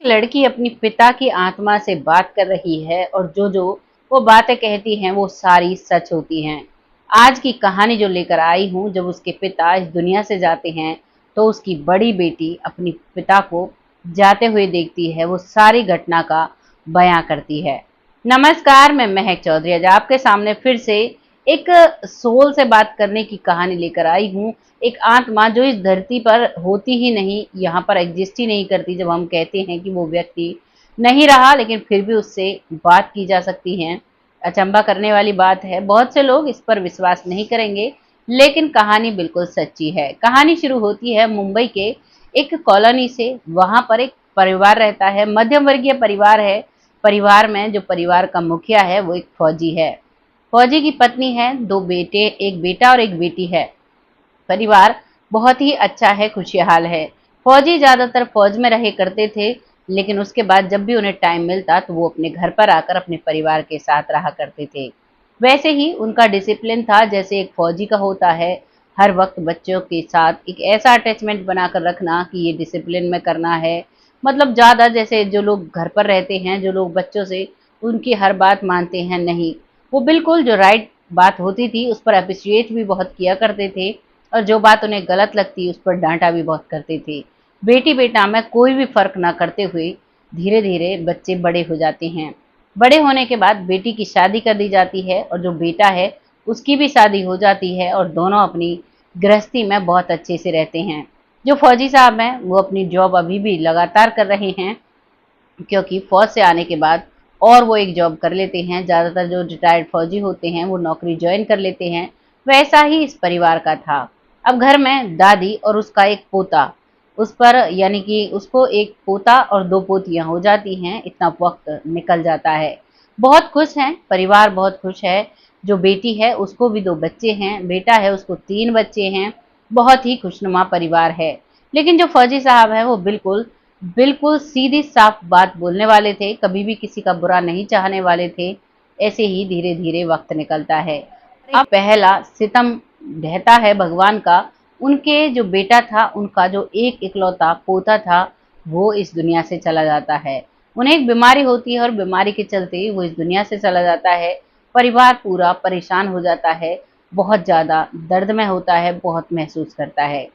लड़की अपनी पिता की आत्मा से बात कर रही है और जो वो बातें कहती हैं वो सारी सच होती हैं। आज की कहानी जो लेकर आई हूँ, जब उसके पिता इस दुनिया से जाते हैं तो उसकी बड़ी बेटी अपनी पिता को जाते हुए देखती है, वो सारी घटना का बयां करती है। नमस्कार, मैं महक चौधरी आज आपके सामने फिर से एक सोल से बात करने की कहानी लेकर आई हूँ। एक आत्मा जो इस धरती पर होती ही नहीं, यहाँ पर एग्जिस्ट ही नहीं करती। जब हम कहते हैं कि वो व्यक्ति नहीं रहा, लेकिन फिर भी उससे बात की जा सकती है। अचंभा करने वाली बात है, बहुत से लोग इस पर विश्वास नहीं करेंगे, लेकिन कहानी बिल्कुल सच्ची है। कहानी शुरू होती है मुंबई के एक कॉलोनी से। वहां पर एक परिवार रहता है, मध्यम वर्गीय परिवार है। परिवार में जो परिवार का मुखिया है वो एक फौजी है। फौजी की पत्नी है, दो बेटे, एक बेटा और एक बेटी है। परिवार बहुत ही अच्छा है, खुशहाल है। फौजी ज्यादातर फौज में रहे करते थे, लेकिन उसके बाद जब भी उन्हें टाइम मिलता तो वो अपने घर पर आकर अपने परिवार के साथ रहा करते थे। वैसे ही उनका डिसिप्लिन था जैसे एक फौजी का होता है। हर वक्त बच्चों के साथ एक ऐसा अटैचमेंट बनाकर रखना कि ये डिसिप्लिन में करना है। मतलब ज्यादा जैसे जो लोग घर पर रहते हैं, जो लोग बच्चों से उनकी हर बात मानते हैं, नहीं, वो बिल्कुल जो राइट बात होती थी उस पर अप्रिशिएट भी बहुत किया करते थे, और जो बात उन्हें गलत लगती उस पर डांटा भी बहुत करते थे। बेटी बेटा में कोई भी फर्क ना करते हुए धीरे धीरे बच्चे बड़े हो जाते हैं। बड़े होने के बाद बेटी की शादी कर दी जाती है और जो बेटा है उसकी भी शादी हो जाती है, और दोनों अपनी गृहस्थी में बहुत अच्छे से रहते हैं। जो फौजी साहब हैं वो अपनी जॉब अभी भी लगातार कर रहे हैं, क्योंकि फौज से आने के बाद और वो एक जॉब कर लेते हैं। ज़्यादातर जो रिटायर्ड फौजी होते हैं वो नौकरी ज्वाइन कर लेते हैं। वैसा ही इस परिवार का था। अब घर में दादी और उसका एक पोता, उस पर यानी कि उसको एक पोता और दो पोतियां हो जाती हैं। इतना वक्त निकल जाता है। बहुत खुश हैं, परिवार बहुत खुश है। जो बेटी है उसको भी दो बच्चे हैं, बेटा है उसको तीन बच्चे हैं। बहुत ही खुशनुमा परिवार है। लेकिन जो फौजी साहब है वो बिल्कुल बिल्कुल सीधी साफ बात बोलने वाले थे, कभी भी किसी का बुरा नहीं चाहने वाले थे। ऐसे ही धीरे धीरे वक्त निकलता है। अब पहला सितम ढहता है भगवान का। उनके जो बेटा था, उनका जो एक इकलौता पोता था, वो इस दुनिया से चला जाता है। उन्हें एक बीमारी होती है और बीमारी के चलते वो इस दुनिया से चला जाता है। परिवार पूरा परेशान हो जाता है, बहुत ज्यादा दर्द में होता है, बहुत महसूस करता है।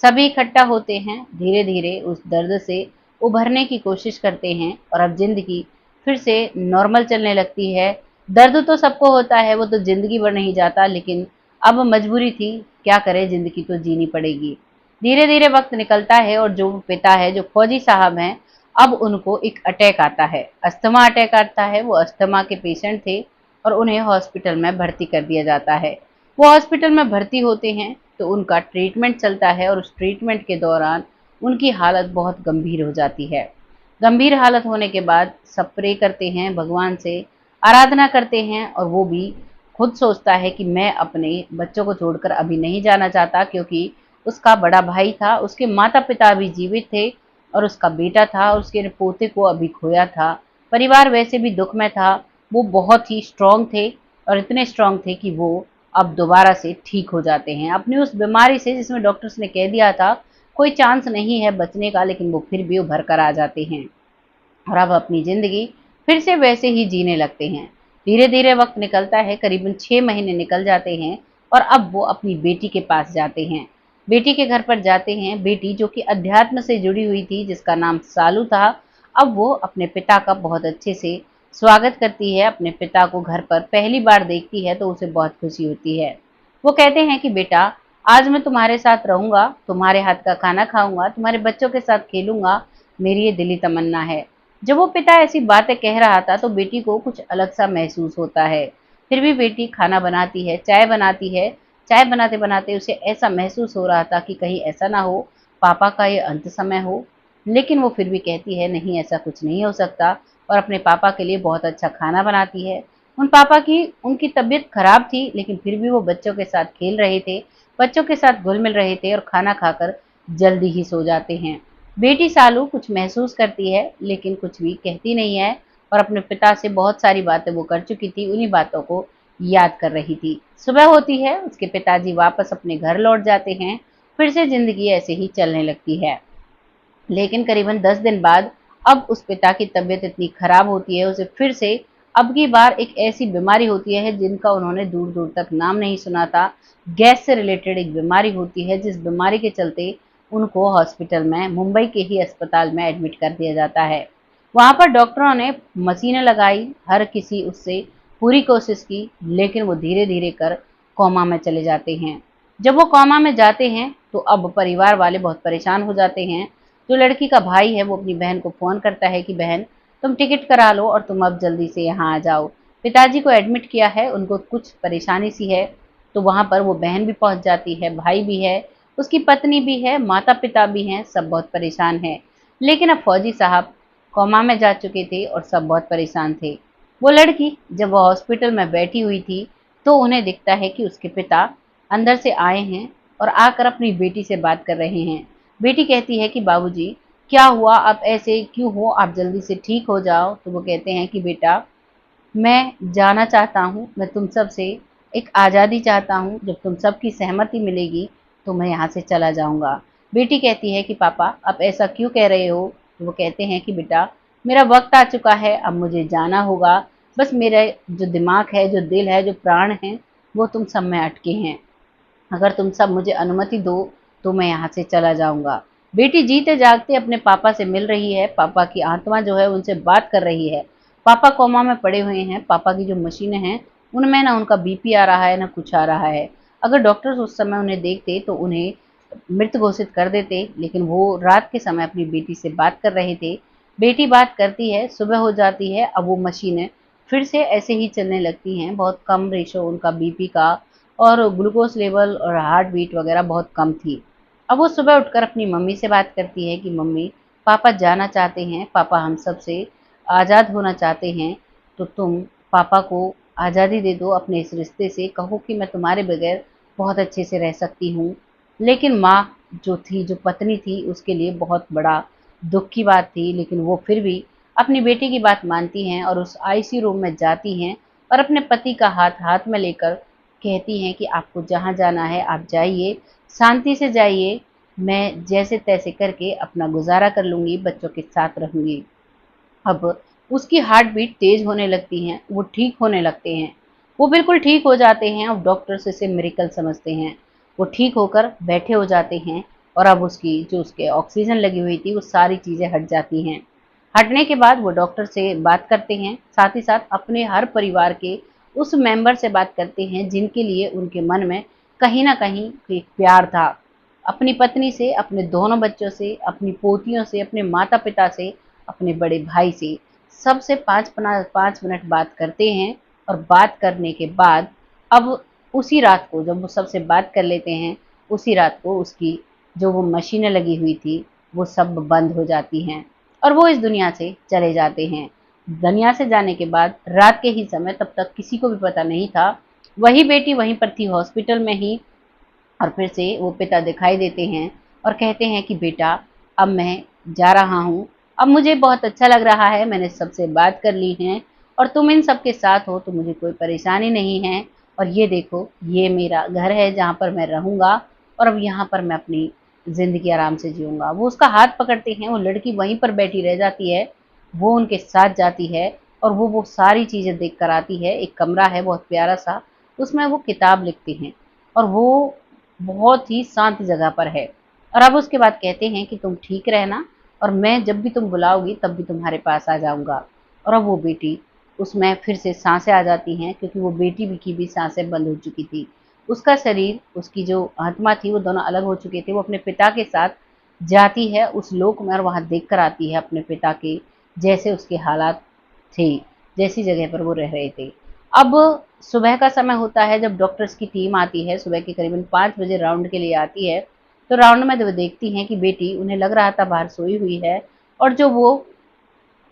सभी इकट्ठा होते हैं, धीरे धीरे उस दर्द से उभरने की कोशिश करते हैं, और अब जिंदगी फिर से नॉर्मल चलने लगती है। दर्द तो सबको होता है, वो तो जिंदगी भर नहीं जाता, लेकिन अब मजबूरी थी, क्या करें, जिंदगी तो जीनी पड़ेगी। धीरे धीरे वक्त निकलता है और जो पिता है, जो फौजी साहब हैं, अब उनको एक अटैक आता है, अस्थमा अटैक आता है। वो अस्थमा के पेशेंट थे और उन्हें हॉस्पिटल में भर्ती कर दिया जाता है। वो हॉस्पिटल में भर्ती होते हैं तो उनका ट्रीटमेंट चलता है, और उस ट्रीटमेंट के दौरान उनकी हालत बहुत गंभीर हो जाती है। गंभीर हालत होने के बाद सब प्रे करते हैं, भगवान से आराधना करते हैं, और वो भी खुद सोचता है कि मैं अपने बच्चों को छोड़कर अभी नहीं जाना चाहता, क्योंकि उसका बड़ा भाई था, उसके माता पिता अभी जीवित थे, और उसका बेटा था, और उसके पोते को अभी खोया था। परिवार वैसे भी दुख में था। वो बहुत ही स्ट्रांग थे, और इतने स्ट्रांग थे कि वो अब दोबारा से ठीक हो जाते हैं अपनी उस बीमारी से, जिसमें डॉक्टर्स ने कह दिया था कोई चांस नहीं है बचने का, लेकिन वो फिर भी उभर कर आ जाते हैं और अब अपनी जिंदगी फिर से वैसे ही जीने लगते हैं। धीरे धीरे वक्त निकलता है, करीबन 6 महीने निकल जाते हैं, और अब वो अपनी बेटी के पास जाते हैं। बेटी के घर पर जाते हैं। बेटी जो कि अध्यात्म से जुड़ी हुई थी, जिसका नाम सालू था, अब वो अपने पिता का बहुत अच्छे से स्वागत करती है। अपने पिता को घर पर पहली बार देखती है तो उसे बहुत खुशी होती है। वो कहते हैं कि बेटा, आज मैं तुम्हारे साथ रहूंगा, तुम्हारे हाथ का खाना खाऊंगा, तुम्हारे बच्चों के साथ खेलूंगा, मेरी ये दिली तमन्ना है। जब वो पिता ऐसी बातें कह रहा था तो बेटी को कुछ अलग सा महसूस होता है। फिर भी बेटी खाना बनाती है, चाय बनाती है। चाय बनाते बनाते उसे ऐसा महसूस हो रहा था कि कहीं ऐसा ना हो पापा का ये अंत समय हो, लेकिन वो फिर भी कहती है नहीं, ऐसा कुछ नहीं हो सकता, और अपने पापा के लिए बहुत अच्छा खाना बनाती है। उन पापा की उनकी तबीयत खराब थी, लेकिन फिर भी वो बच्चों के साथ खेल रहे थे, बच्चों के साथ घुल मिल रहे थे, और खाना खाकर जल्दी ही सो जाते हैं। बेटी सालू कुछ महसूस करती है, लेकिन कुछ भी कहती नहीं है, और अपने पिता से बहुत सारी बातें वो कर चुकी थी, उन्हीं बातों को याद कर रही थी। सुबह होती है, उसके पिताजी वापस अपने घर लौट जाते हैं। फिर से जिंदगी ऐसे ही चलने लगती है। लेकिन करीबन 10 दिन बाद अब उस पिता की तबीयत इतनी खराब होती है, उसे फिर से अब की बार एक ऐसी बीमारी होती है जिनका उन्होंने दूर दूर तक नाम नहीं सुना था। गैस से रिलेटेड एक बीमारी होती है, जिस बीमारी के चलते उनको हॉस्पिटल में, मुंबई के ही अस्पताल में एडमिट कर दिया जाता है। वहां पर डॉक्टरों ने मशीनें लगाई, हर किसी उससे पूरी कोशिश की, लेकिन वो धीरे धीरे कर कोमा में चले जाते हैं। जब वो कोमा में जाते हैं तो अब परिवार वाले बहुत परेशान हो जाते हैं। जो लड़की का भाई है वो अपनी बहन को फ़ोन करता है कि बहन, तुम टिकट करा लो और तुम अब जल्दी से यहाँ आ जाओ। पिताजी को एडमिट किया है, उनको कुछ परेशानी सी है। तो वहाँ पर वो बहन भी पहुँच जाती है, भाई भी है, उसकी पत्नी भी है, माता-पिता भी हैं, सब बहुत परेशान हैं। लेकिन अब फौजी साहब कोमा में जा चुके थे और सब बहुत परेशान थे। वो लड़की जब वो हॉस्पिटल में बैठी हुई थी, तो उन्हें दिखता है कि उसके पिता अंदर से आए हैं और आकर अपनी बेटी से बात कर रहे हैं। बेटी कहती है कि बाबूजी, क्या हुआ, आप ऐसे क्यों हो, आप जल्दी से ठीक हो जाओ। तो वो कहते हैं कि बेटा, मैं जाना चाहता हूँ, मैं तुम सब से एक आज़ादी चाहता हूँ, जब तुम सबकी सहमति मिलेगी तो मैं यहाँ से चला जाऊँगा। बेटी कहती है कि पापा, आप ऐसा क्यों कह रहे हो। तो वो कहते हैं कि बेटा, मेरा वक्त आ चुका है, अब मुझे जाना होगा। बस मेरा जो दिमाग है, जो दिल है, जो प्राण है, वो तुम सब में अटके हैं। अगर तुम सब मुझे अनुमति दो तो मैं यहाँ से चला जाऊँगा। बेटी जीते जागते अपने पापा से मिल रही है, पापा की आत्मा जो है उनसे बात कर रही है। पापा कोमा में पड़े हुए हैं, पापा की जो मशीनें हैं उनमें ना उनका बीपी आ रहा है, ना कुछ आ रहा है। अगर डॉक्टर्स उस समय उन्हें देखते तो उन्हें मृत घोषित कर देते, लेकिन वो रात के समय अपनी बेटी से बात कर रहे थे। बेटी बात करती है, सुबह हो जाती है, अब वो मशीनें फिर से ऐसे ही चलने लगती हैं। बहुत कम रेशो उनका बीपी का और ग्लूकोज लेवल और हार्ट बीट वगैरह बहुत कम थी। अब वो सुबह उठकर अपनी मम्मी से बात करती है कि मम्मी, पापा जाना चाहते हैं, पापा हम सब से आज़ाद होना चाहते हैं, तो तुम पापा को आज़ादी दे दो अपने इस रिश्ते से, कहो कि मैं तुम्हारे बगैर बहुत अच्छे से रह सकती हूँ। लेकिन माँ जो थी, जो पत्नी थी, उसके लिए बहुत बड़ा दुख की बात थी, लेकिन वो फिर भी अपनी बेटी की बात मानती हैं और उस आईसीयू रूम में जाती हैं और अपने पति का हाथ हाथ में लेकर कहती हैं कि आपको जहाँ जाना है आप जाइए, शांति से जाइए, मैं जैसे तैसे करके अपना गुजारा कर लूँगी, बच्चों के साथ रहूँगी। अब उसकी हार्ट बीट तेज़ होने लगती हैं, वो ठीक होने लगते हैं। वो बिल्कुल ठीक हो जाते हैं और डॉक्टर्स इसे मिरेकल समझते हैं। वो ठीक होकर बैठे हो जाते हैं और अब उसकी जो उसके ऑक्सीजन लगी हुई थी, वो सारी चीज़ें हट जाती हैं। हटने के बाद वो डॉक्टर से बात करते हैं, साथ ही साथ अपने हर परिवार के उस मेंबर से बात करते हैं जिनके लिए उनके मन में कहीं न कहीं एक प्यार था। अपनी पत्नी से, अपने दोनों बच्चों से, अपनी पोतियों से, अपने माता-पिता से, अपने बड़े भाई से, सबसे 5 मिनट बात करते हैं और बात करने के बाद अब उसी रात को जब वो सबसे बात कर लेते हैं, उसी रात को उसकी जो वो मशीनें लगी हुई थी, वो सब बंद हो जाती हैं और वो इस दुनिया से चले जाते हैं। दुनिया से जाने के बाद रात के ही समय, तब तक किसी को भी पता नहीं था, वही बेटी वहीं पर थी हॉस्पिटल में ही और फिर से वो पिता दिखाई देते हैं और कहते हैं कि बेटा, अब मैं जा रहा हूँ, अब मुझे बहुत अच्छा लग रहा है, मैंने सबसे बात कर ली है और तुम इन सब के साथ हो तो मुझे कोई परेशानी नहीं है और ये देखो, ये मेरा घर है जहाँ पर मैं रहूँगा और अब यहाँ पर मैं अपनी ज़िंदगी आराम से जीऊँगा। वो उसका हाथ पकड़ते हैं, वो लड़की वहीं पर बैठी रह जाती है, वो उनके साथ जाती है और वो सारी चीज़ें देख कर आती है। एक कमरा है बहुत प्यारा-सा, उसमें वो किताब लिखते हैं और वो बहुत ही शांत जगह पर है और अब उसके बाद कहते हैं कि तुम ठीक रहना और मैं जब भी तुम बुलाओगी तब भी तुम्हारे पास आ जाऊँगा। और अब वो बेटी, उसमें फिर से साँसें आ जाती हैं क्योंकि वो बेटी भी की भी साँसें बंद हो चुकी थी। उसका शरीर, उसकी जो आत्मा थी, वो दोनों अलग हो चुके थे। वो अपने पिता के साथ जाती है उस लोक में और वहाँ देख कर आती है अपने पिता के जैसे उसके हालात थे, जैसी जगह पर वो रह रहे थे। अब सुबह का समय होता है जब डॉक्टर्स की टीम आती है, सुबह के करीबन 5 बजे राउंड के लिए आती है, तो राउंड में वो देखती हैं कि बेटी, उन्हें लग रहा था बाहर सोई हुई है और जो वो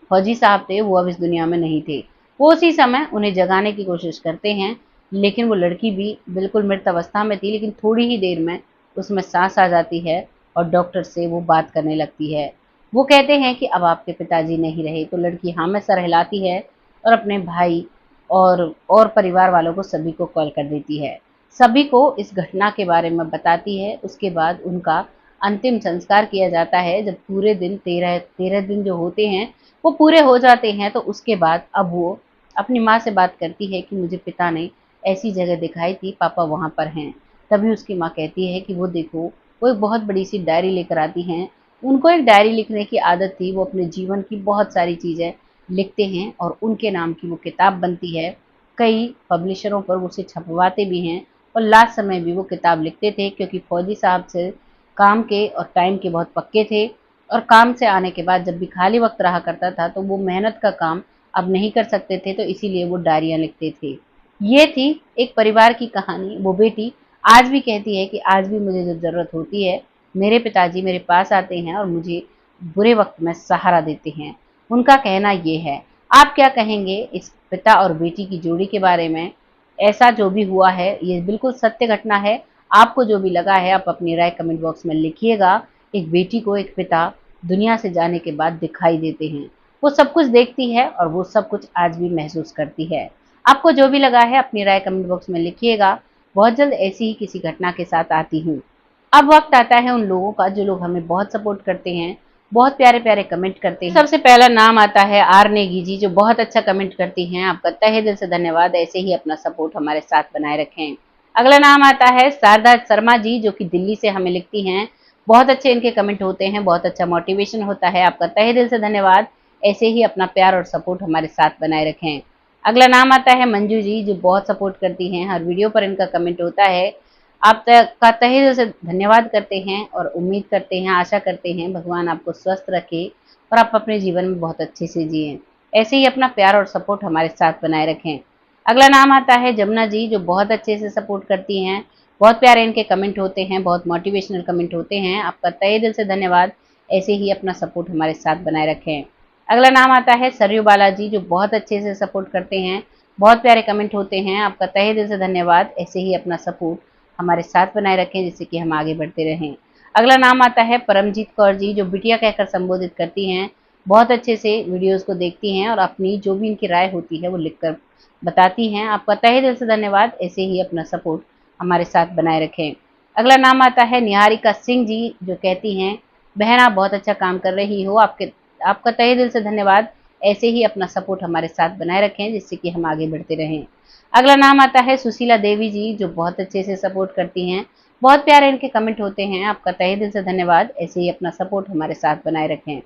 फौजी साहब थे वो अब इस दुनिया में नहीं थे। वो उसी समय उन्हें जगाने की कोशिश करते हैं, लेकिन वो लड़की भी बिल्कुल मृत अवस्था में थी, लेकिन थोड़ी ही देर में उसमें साँस आ जाती है और डॉक्टर से वो बात करने लगती है। वो कहते हैं कि अब आपके पिताजी नहीं रहे, तो लड़की हाँ में सर हिलाती है और अपने भाई और परिवार वालों को सभी को कॉल कर देती है। सभी को इस घटना के बारे में बताती है, उसके बाद उनका अंतिम संस्कार किया जाता है, जब पूरे दिन 13 दिन जो होते हैं वो पूरे हो जाते हैं, तो उसके बाद अब वो अपनी माँ से बात करती है कि मुझे पिता ने ऐसी जगह दिखाई थी, पापा वहाँ पर हैं। तभी उसकी माँ कहती है कि वो देखो, वो एक बहुत बड़ी सी डायरी लेकर आती हैं। उनको एक डायरी लिखने की आदत थी, वो अपने जीवन की बहुत सारी चीज़ें लिखते हैं और उनके नाम की वो किताब बनती है। कई पब्लिशरों पर वो उसे छपवाते भी हैं और लास्ट समय भी वो किताब लिखते थे, क्योंकि फौजी साहब से काम के और टाइम के बहुत पक्के थे और काम से आने के बाद जब भी खाली वक्त रहा करता था तो वो मेहनत का काम अब नहीं कर सकते थे, तो इसीलिए वो डायरियां लिखते थे। ये थी एक परिवार की कहानी। वो बेटी आज भी कहती है कि आज भी मुझे जब ज़रूरत होती है, मेरे पिताजी मेरे पास आते हैं और मुझे बुरे वक्त में सहारा देते हैं। उनका कहना ये है। आप क्या कहेंगे इस पिता और बेटी की जोड़ी के बारे में? ऐसा जो भी हुआ है ये बिल्कुल सत्य घटना है। आपको जो भी लगा है आप अपनी राय कमेंट बॉक्स में लिखिएगा। एक बेटी को एक पिता दुनिया से जाने के बाद दिखाई देते हैं। वो सब कुछ देखती है और वो सब कुछ आज भी महसूस करती है। आपको जो भी लगा है अपनी राय कमेंट बॉक्स में लिखिएगा। बहुत जल्द ऐसी ही किसी घटना के साथ आती हूँ। अब वक्त आता है उन लोगों का जो लोग हमें बहुत सपोर्ट करते हैं, बहुत प्यारे प्यारे कमेंट करते हैं। सबसे पहला नाम आता है आर नेगी जी, जो बहुत अच्छा कमेंट करती हैं। आपका तहे दिल से धन्यवाद, ऐसे ही अपना सपोर्ट हमारे साथ बनाए रखें। अगला नाम आता है शारदा शर्मा जी, जो कि दिल्ली से हमें लिखती हैं। बहुत अच्छे इनके कमेंट होते हैं, बहुत अच्छा मोटिवेशन होता है। आपका तहे दिल से धन्यवाद, ऐसे ही अपना प्यार और सपोर्ट हमारे साथ बनाए रखें। अगला नाम आता है मंजू जी, जो बहुत सपोर्ट करती हैं, हर वीडियो पर इनका कमेंट होता है। आपका तहे दिल से धन्यवाद करते हैं और उम्मीद करते हैं, आशा करते हैं भगवान आपको स्वस्थ रखे और आप अपने जीवन में बहुत अच्छे से जिएं। ऐसे ही अपना प्यार और सपोर्ट हमारे साथ बनाए रखें। अगला नाम आता है जमुना जी, जो बहुत अच्छे से सपोर्ट करती हैं। बहुत प्यारे इनके कमेंट होते हैं, बहुत मोटिवेशनल कमेंट होते हैं। आपका तहे दिल से धन्यवाद, ऐसे ही अपना सपोर्ट हमारे साथ बनाए रखें। अगला नाम आता है सरयू बालाजी, जो बहुत अच्छे से सपोर्ट करते हैं। बहुत प्यारे कमेंट होते हैं। आपका तहे दिल से धन्यवाद, ऐसे ही अपना सपोर्ट हमारे साथ बनाए रखें, जिससे कि हम आगे बढ़ते रहें। अगला नाम आता है परमजीत कौर जी, जो बिटिया कहकर संबोधित करती हैं। बहुत अच्छे से वीडियोस को देखती हैं और अपनी जो भी इनकी राय होती है वो लिखकर बताती हैं। आपका तहे दिल से धन्यवाद, ऐसे ही अपना सपोर्ट हमारे साथ बनाए रखें। अगला नाम आता है निहारिका सिंह जी, जो कहती हैं बहन आप बहुत अच्छा काम कर रही हो, आपका तहे दिल से धन्यवाद, ऐसे ही अपना सपोर्ट हमारे साथ बनाए रखें, जिससे कि हम आगे बढ़ते रहें। अगला नाम आता है सुशीला देवी जी, जो बहुत अच्छे से सपोर्ट करती हैं। बहुत प्यारे इनके कमेंट होते हैं। आपका तहे दिल से धन्यवाद, ऐसे ही अपना सपोर्ट हमारे साथ बनाए रखें।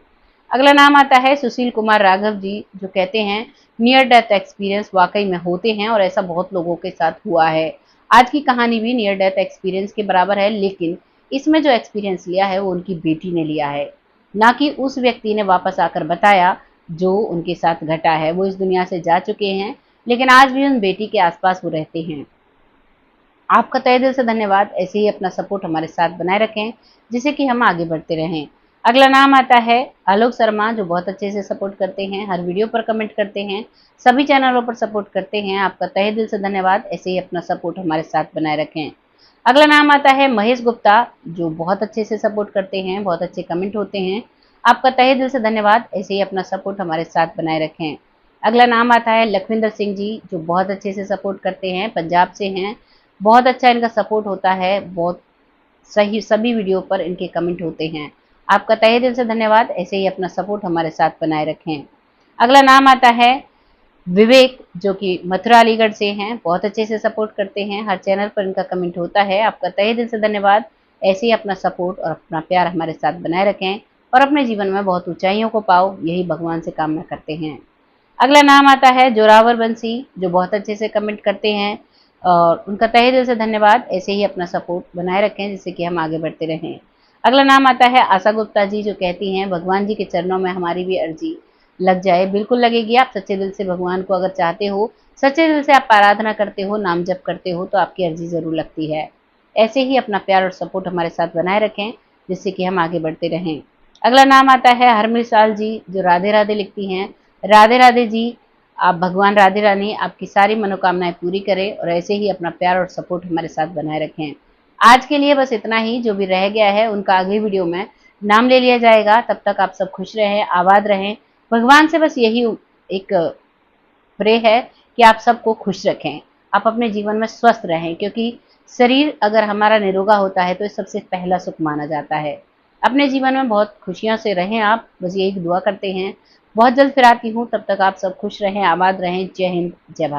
अगला नाम आता है सुशील कुमार राघव जी, जो कहते हैं नियर डेथ एक्सपीरियंस वाकई में होते हैं और ऐसा बहुत लोगों के साथ हुआ है। आज की कहानी भी नियर डेथ एक्सपीरियंस के बराबर है, लेकिन इसमें जो एक्सपीरियंस लिया है वो उनकी बेटी ने लिया है, ना कि उस व्यक्ति ने वापस आकर बताया जो उनके साथ घटा है। वो इस दुनिया से जा चुके हैं, लेकिन आज भी उन बेटी के आसपास वो रहते हैं। आपका तहे दिल से धन्यवाद, ऐसे ही अपना सपोर्ट हमारे साथ बनाए रखें, जिससे कि हम आगे बढ़ते रहें। अगला नाम आता है आलोक शर्मा, जो बहुत अच्छे से सपोर्ट करते हैं, हर वीडियो पर कमेंट करते हैं, सभी चैनलों पर सपोर्ट करते हैं। आपका तहे दिल से धन्यवाद, ऐसे ही अपना सपोर्ट हमारे साथ बनाए रखें। अगला नाम आता है महेश गुप्ता, जो बहुत अच्छे से सपोर्ट करते हैं, बहुत अच्छे कमेंट होते हैं। आपका तहे दिल से धन्यवाद, ऐसे ही अपना सपोर्ट हमारे साथ बनाए रखें। अगला नाम आता है लखविंदर सिंह जी, जो बहुत अच्छे से सपोर्ट करते हैं, पंजाब से हैं। बहुत अच्छा इनका सपोर्ट होता है, बहुत सही सभी वीडियो पर इनके कमेंट होते हैं। आपका तहे दिल से धन्यवाद, ऐसे ही अपना सपोर्ट हमारे साथ बनाए रखें। अगला नाम आता है विवेक, जो कि मथुरा अलीगढ़ से हैं। बहुत अच्छे से सपोर्ट करते हैं, हर चैनल पर इनका कमेंट होता है। आपका तहे दिल से धन्यवाद, ऐसे ही अपना सपोर्ट और अपना प्यार हमारे साथ बनाए रखें और अपने जीवन में बहुत ऊंचाइयों को पाओ, यही भगवान से कामना करते हैं। अगला नाम आता है जोरावर बंसी, जो बहुत अच्छे से कमेंट करते हैं और उनका तहे दिल से धन्यवाद, ऐसे ही अपना सपोर्ट बनाए रखें, जिससे कि हम आगे बढ़ते रहें। अगला नाम आता है आशा गुप्ता जी, जो कहती हैं भगवान जी के चरणों में हमारी भी अर्जी लग जाए। बिल्कुल लगेगी। आप सच्चे दिल से भगवान को अगर चाहते हो, सच्चे दिल से आप आराधना करते हो, नाम जप करते हो, तो आपकी अर्जी जरूर लगती है। ऐसे ही अपना प्यार और सपोर्ट हमारे साथ बनाए रखें, जिससे कि हम आगे बढ़ते रहें। अगला नाम आता है हरमिसाल जी, जो राधे राधे लिखती हैं। राधे राधे जी, आप भगवान राधे रानी आपकी सारी मनोकामनाएं पूरी करें और ऐसे ही अपना प्यार और सपोर्ट हमारे साथ बनाए रखें। आज के लिए बस इतना ही। जो भी रह गया है उनका अगली वीडियो में नाम ले लिया जाएगा। तब तक आप सब खुश रहें, आबाद रहें। भगवान से बस यही एक प्रे है कि आप सबको खुश रखें, आप अपने जीवन में स्वस्थ रहें, क्योंकि शरीर अगर हमारा निरोगा होता है तो ये सबसे पहला सुख माना जाता है। अपने जीवन में बहुत खुशियों से रहें आप, बस यही दुआ करते हैं। बहुत जल्द फिर आती हूँ, तब तक आप सब खुश रहें, आबाद रहें। जय हिंद, जय भारत।